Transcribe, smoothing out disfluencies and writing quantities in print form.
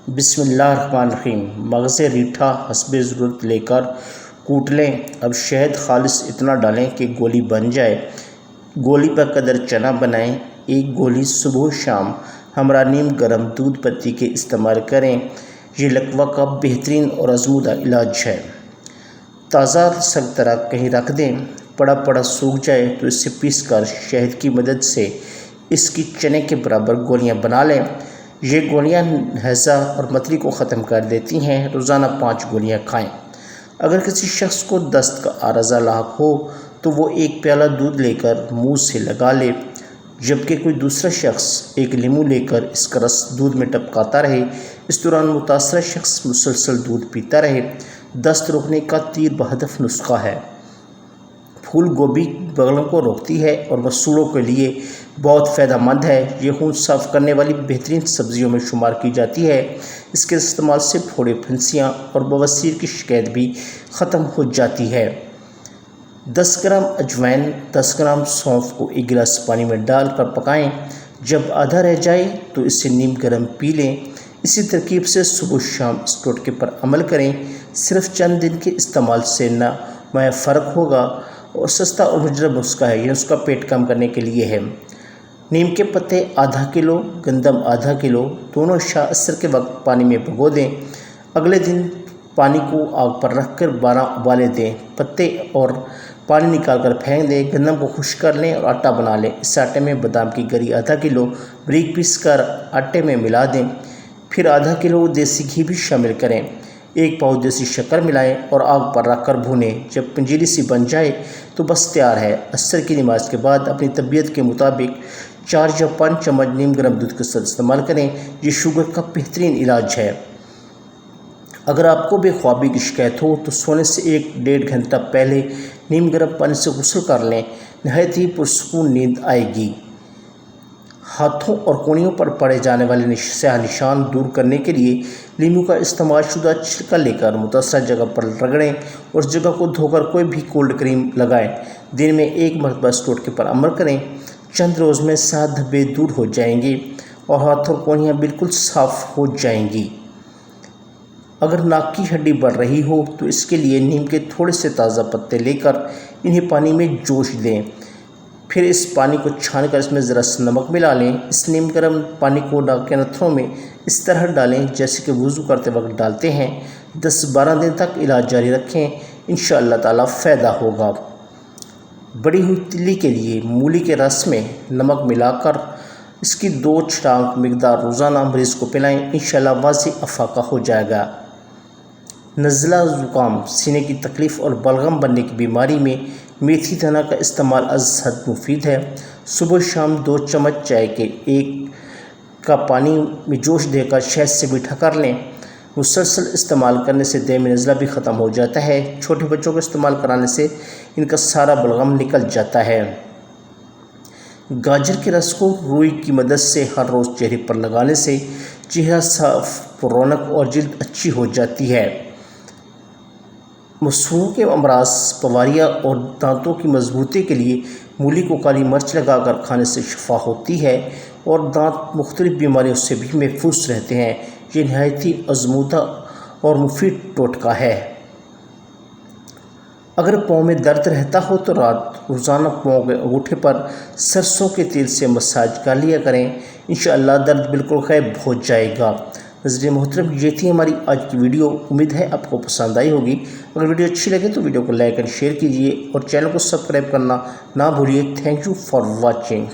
بسم اللہ الرحمن الرحیم۔ مغز ریٹھا حسب ضرورت لے کر کوٹ لیں۔ اب شہد خالص اتنا ڈالیں کہ گولی بن جائے۔ گولی پر قدر چنا بنائیں۔ ایک گولی صبح و شام ہمراہ نیم گرم دودھ پتی کے استعمال کریں۔ یہ لکوہ کا بہترین اور آزمودہ علاج ہے۔ تازہ سنگترا کہیں رکھ دیں، پڑا پڑا سوکھ جائے تو اسے پیس کر شہد کی مدد سے اس کی چنے کے برابر گولیاں بنا لیں۔ یہ گولیاں ہیضہ اور متلی کو ختم کر دیتی ہیں۔ روزانہ 5 گولیاں کھائیں۔ اگر کسی شخص کو دست کا عارضہ لاحق ہو تو وہ 1 پیالہ دودھ لے کر منہ سے لگا لے، جبکہ کوئی دوسرا شخص 1 لیمو لے کر اس کا رس دودھ میں ٹپکاتا رہے۔ اس دوران متاثرہ شخص مسلسل دودھ پیتا رہے۔ دست روکنے کا تیر بہدف نسخہ ہے۔ پھول گوبھی بغلوں کو روکتی ہے اور مسوڑوں کے لیے بہت فائدہ مند ہے۔ یہ خون صاف کرنے والی بہترین سبزیوں میں شمار کی جاتی ہے۔ اس کے استعمال سے پھوڑے، پھنسیاں اور بواسیر کی شکایت بھی ختم ہو جاتی ہے۔ 10 گرام اجوائن، 10 گرام سونف کو 1 گلاس پانی میں ڈال کر پکائیں۔ جب آدھا رہ جائے تو اسے نیم گرم پی لیں۔ اسی ترکیب سے صبح و شام اس ٹوٹکے پر عمل کریں۔ صرف چند دن کے استعمال سے نمایاں فرق ہوگا اور سستا اور مجرب نسخہ ہے۔ یہ نسخہ پیٹ کم کرنے کے لیے ہے۔ نیم کے پتے ½ کلو، گندم ½ کلو، دونوں عشاء عصر کے وقت پانی میں بھگو دیں۔ اگلے دن پانی کو آگ پر رکھ کر 12 ابالے دیں۔ پتے اور پانی نکال کر پھینک دیں۔ گندم کو خشک کر لیں اور آٹا بنا لیں۔ اس آٹے میں بادام کی گری ½ کلو باریک پیس کر آٹے میں ملا دیں۔ پھر ½ کلو دیسی گھی بھی شامل کریں۔ 1 پاؤ دیسی شکر ملائیں اور آگ پر رکھ کر بھونیں۔ جب پنجیری سی بن جائے تو بس تیار ہے۔ عصر کی نماز کے بعد اپنی طبیعت کے مطابق 4 یا 5 چمچ نیم گرم دودھ کے ساتھ استعمال کریں۔ یہ شوگر کا بہترین علاج ہے۔ اگر آپ کو بے خوابی کی شکایت ہو تو سونے سے 1-1.5 گھنٹہ پہلے نیم گرم پانی سے غسل کر لیں۔ نہایت ہی پرسکون نیند آئے گی۔ ہاتھوں اور کونیوں پر پڑے جانے والے سیاہ نشان دور کرنے کے لیے لیمو کا استعمال شدہ چھلکا لے کر متاثرہ جگہ پر رگڑیں اور اس جگہ کو دھو کر کوئی بھی کولڈ کریم لگائیں۔ دن میں 1 مرتبہ اس ٹوٹکے پر عمل کریں۔ چند روز میں سیاہ دھبے دور ہو جائیں گے اور ہاتھ اور کونیاں بالکل صاف ہو جائیں گی۔ اگر ناک کی ہڈی بڑھ رہی ہو تو اس کے لیے نیم کے تھوڑے سے تازہ پتے لے کر انہیں پانی میں جوش دیں۔ پھر اس پانی کو چھان کر اس میں ذرا سا نمک ملا لیں۔ اس نیم گرم پانی کو ناک کے نتھنوں میں اس طرح ڈالیں جیسے کہ وضو کرتے وقت ڈالتے ہیں۔ 10-12 دن تک علاج جاری رکھیں۔ انشاءاللہ تعالی فائدہ ہوگا۔ بڑی ہوئی تلی کے لیے مولی کے رس میں نمک ملا کر اس کی 2 چھٹانک مقدار روزانہ مریض کو پلائیں۔ انشاءاللہ واضح افاقہ ہو جائے گا۔ نزلہ، زکام، سینے کی تکلیف اور بلغم بننے کی بیماری میں میتھی دانہ کا استعمال از حد مفید ہے۔ صبح شام 2 چمچ چائے کے 1 کا پانی میں جوش دے کر شہد سے میٹھا کر لیں۔ مسلسل استعمال کرنے سے دم نزلہ بھی ختم ہو جاتا ہے۔ چھوٹے بچوں کو استعمال کرانے سے ان کا سارا بلغم نکل جاتا ہے۔ گاجر کے رس کو روئی کی مدد سے ہر روز چہرے پر لگانے سے چہرہ صاف، رونق اور جلد اچھی ہو جاتی ہے۔ مسوڑوں کے امراض، پواریا اور دانتوں کی مضبوطی کے لیے مولی کو کالی مرچ لگا کر کھانے سے شفا ہوتی ہے اور دانت مختلف بیماریوں سے بھی محفوظ رہتے ہیں۔ یہ نہایت ہی آزمودہ اور مفید ٹوٹکا ہے۔ اگر پاؤں میں درد رہتا ہو تو روزانہ پاؤں کے انگوٹھے پر سرسوں کے تیل سے مساج کر لیا کریں۔ انشاءاللہ درد بالکل غائب ہو جائے گا۔ ناظرین محترم، یہ تھی ہماری آج کی ویڈیو۔ امید ہے آپ کو پسند آئی ہوگی۔ اگر ویڈیو اچھی لگے تو ویڈیو کو لائک اور شیئر کیجیے اور چینل کو سبسکرائب کرنا نہ بھولیے۔ Thank you for watching.